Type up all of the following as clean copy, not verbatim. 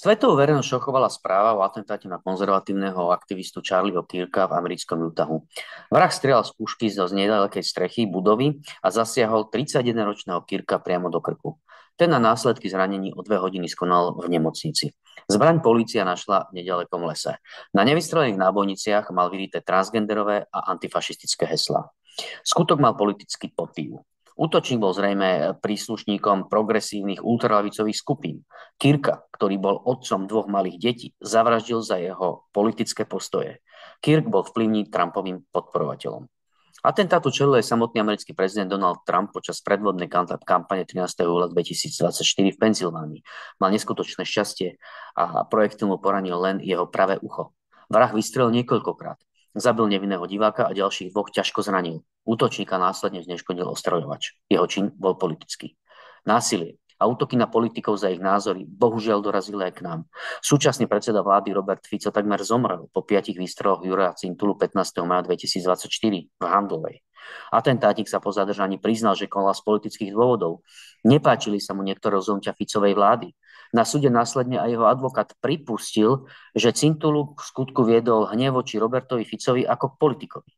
Svetovú verejnosť šokovala správa o atentáte na konzervatívneho aktivistu Charlieho Kirka v americkom Utahu. Vrah strieľal z pušky z nedalekej strechy budovy a zasiahol 31-ročného Kirka priamo do krku. Ten na následky zranení o 2 hodiny skonal v nemocnici. Zbraň polícia našla v nedalekom lese. Na nevystrelených nábojniciach mal vyrité transgenderové a antifašistické heslá. Skutok mal politický motív. Útočník bol zrejme príslušníkom progresívnych ultralavicových skupín. Kirka, ktorý bol otcom 2 malých detí, zavraždil za jeho politické postoje. Kirk bol vplyvný Trumpovým podporovateľom. Atentátu čelil aj samotný americký prezident Donald Trump počas predvolebnej kampane 13. júla 2024 v Pensylvánii. Mal neskutočné šťastie a projektil mu poranil len jeho pravé ucho. Vrah vystrelil niekoľkokrát. Zabil nevinného diváka a ďalších 2 ťažko zranil. Útočníka následne zneškodil ostreľovač. Jeho čin bol politický. Násilie a útoky na politikov za ich názory bohužiaľ dorazili aj k nám. Súčasný predseda vlády Robert Fico takmer zomrel po 5 výstreloch Juraja Cintulu 15. maja 2024 v Handlovej. Atentátnik sa po zadržaní priznal, že konal z politických dôvodov. Nepáčili sa mu niektoré rozhodnutia Ficovej vlády. Na súde následne aj jeho advokát pripustil, že Cintulu v skutku viedol hnev voči Robertovi Ficovi ako politikovi.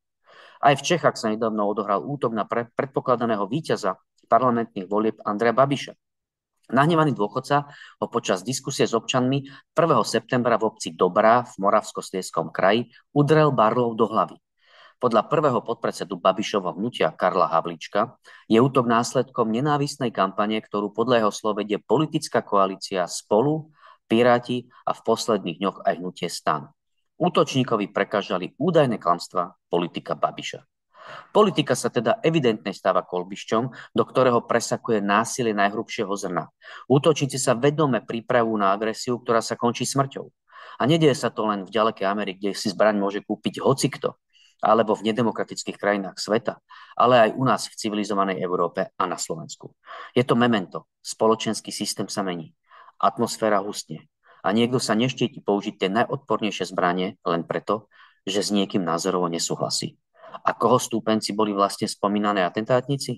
Aj v Čechách sa nedávno odohral útok na predpokladaného víťaza parlamentných volieb Andreja Babiša. Nahnevaný dôchodca ho počas diskusie s občanmi 1. septembra v obci Dobrá v Moravskoslezskom kraji udrel barlou do hlavy. Podľa prvého podpredsedu Babišovho hnutia Karla Havlíčka je útok následkom nenávistnej kampane, ktorú podľa jeho slov vedie politická koalícia Spolu, Piráti a v posledných dňoch aj hnutie STAN. Útočníkovi prekážali údajné klamstvá politika Babiša. Politika sa teda evidentne stáva kolbišťom, do ktorého presakuje násilie najhrubšieho zrna. Útočníci sa vedome pripravujú na agresiu, ktorá sa končí smrťou. A nedieje sa to len v ďalekej Amerike, kde si zbraň môže kúpiť hocikto, alebo v nedemokratických krajinách sveta, ale aj u nás v civilizovanej Európe a na Slovensku. Je to memento. Spoločenský systém sa mení. Atmosféra hustne. A niekto sa neštíti použiť tie najodpornejšie zbranie len preto, že s niekým názorovo nesúhlasí. A koho stúpenci boli vlastne spomínané atentátnici?